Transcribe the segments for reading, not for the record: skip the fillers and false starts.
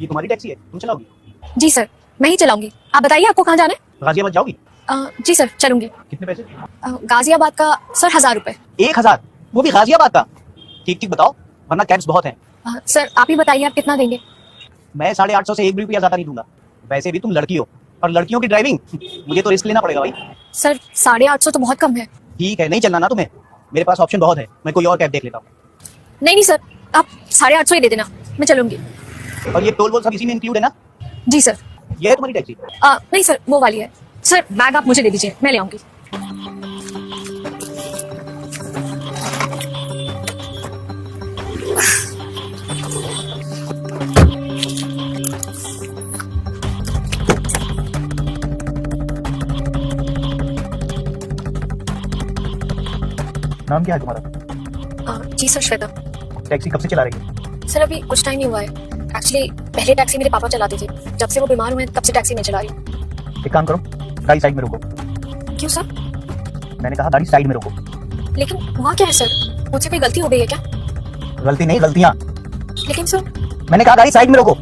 ये तुम्हारी टैक्सी है, तुम चलाओगी? जी सर, मैं ही चलाऊंगी। आप बताइए आपको कहाँ जाना है? गाजियाबाद जाओगी? जी सर, चलूंगी। कितने पैसे? गाजियाबाद का सर 1000 रुपए। 1000? वो भी गाजियाबाद का? ठीक ठीक बताओ, वरना कैब्स बहुत हैं। सर आप ही बताइए, आप कितना देंगे? मैं 850 से 1 भी रुपया ज्यादा नहीं दूंगा। वैसे भी तुम लड़की हो, और लड़कियों की ड्राइविंग मुझे तो रिस्क लेना पड़ेगा भाई। सर 850 तो बहुत कम है। ठीक है, नहीं चलना ना तुम्हें, मेरे पास ऑप्शन बहुत है, मैं कोई और कैब देख लेता हूँ। नहीं सर, आप 850 ही दे देना, मैं चलूंगी। और ये टोल वोल सब इसी में इंक्लूड है ना? जी सर। ये है तुम्हारी टैक्सी? नहीं सर, वो वाली है। सर बैग आप मुझे दे दीजिए, मैं ले आऊंगी। नाम क्या है तुम्हारा? जी सर, श्वेता। टैक्सी कब से चला रही है? सर अभी कुछ टाइम नहीं हुआ है। एक्चुअली पहले टैक्सी मेरे पापा चलाते थे, जब से वो बीमार हुए तब से टैक्सी मैं चला रही हूँ। एक काम करो, गाड़ी साइड में रोको। क्यों सर? मैंने कहा गाड़ी साइड में रोको। लेकिन वहाँ क्या है सर? मुझसे कोई गलती हो गई है क्या? गलती नहीं, गलतियाँ। लेकिन सर, मैंने कहा गाड़ी साइड में रोको।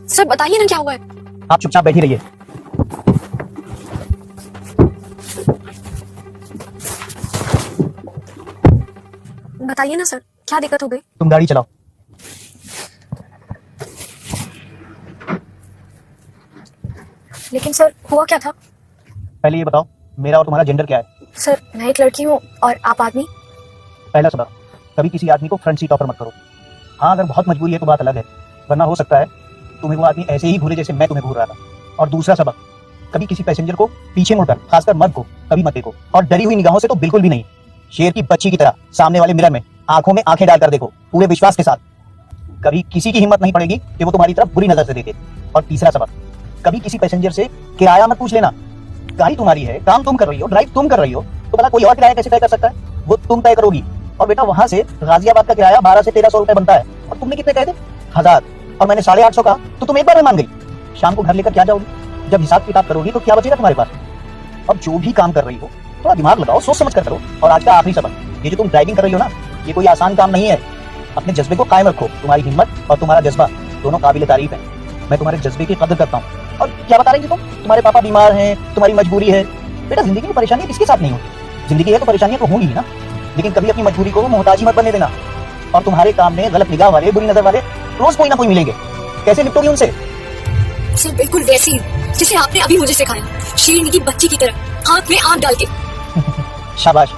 सर बताइए ना क्या हुआ है? आप चुपचाप बैठी रहिए। बताइए ना सर, क्या दिक्कत हो गई? तुम गाड़ी चलाओ। लेकिन सर हुआ क्या था? पहले ये बताओ, मेरा और तुम्हारा जेंडर क्या है? सर मैं एक लड़की हूँ और आप आदमी। पहला सबक, कभी किसी आदमी को फ्रंट सीट ऑफर मत करो। हाँ, अगर बहुत मजबूरी है तो बात अलग है, वरना हो सकता है तुम्हें वो आदमी ऐसे ही भूले जैसे मैं तुम्हें भूल रहा था। और दूसरा सबक, कभी किसी पैसेंजर को पीछे मुड़कर, खासकर मर्द को, कभी मत देखो, और डरी हुई निगाहों से तो बिल्कुल भी नहीं। शेर की बच्ची की तरह सामने वाले मिरर में आंखों में आंखें डालकर देखो, पूरे विश्वास के साथ। कभी किसी की हिम्मत नहीं पड़ेगी कि वो तुम्हारी तरफ बुरी नजर से देखे। और तीसरा सबक, कभी किसी पैसेंजर से किराया मत पूछ लेना। गाड़ी तुम्हारी है, काम तुम कर रही हो, ड्राइव तुम कर रही हो, तो भला कोई और किराया कैसे तय कर सकता है? वो तुम तय करोगी। और बेटा, वहां से गाजियाबाद का किराया 1200 से 1300 रुपए बनता है, और तुमने कितने कहे थे? 1000। और मैंने 850 कहा तो तुम एक बार में मान गई। शाम को घर लेकर क्या जाओगी? जब हिसाब किताब करोगी तो क्या बचेगा तुम्हारे पास? अब जो भी काम कर रही हो, थोड़ा दिमाग लगाओ, सोच समझ कर करो। और आज का आखिरी सबक, ये जो तुम ड्राइविंग कर रही हो ना, ये कोई आसान काम नहीं है। अपने जज्बे को कायम रखो। तुम्हारी हिम्मत और तुम्हारा जज्बा दोनों काबिल तारीफ है। मैं तुम्हारे जज्बे की कदर करता हूँ। और क्या बता रही थी तुम? तुम्हारे पापा बीमार हैं, तुम्हारी मजबूरी है। बेटा, जिंदगी में परेशानियां किसके साथ नहीं होती? जिंदगी है तो परेशानियां तो होंगी ही ना। लेकिन कभी अपनी मजबूरी को मोहताजी मत बनने देना। और तुम्हारे काम में गलत निगाह वाले, बुरी नजर वाले रोज कोई ना कोई मिलेंगे। कैसे निपटोगी उनसे? सर बिल्कुल वैसे ही जैसे आपने अभी मुझे सिखाया, शेरनी की बच्ची की तरह हाथ में आग डाल के। शाबाश।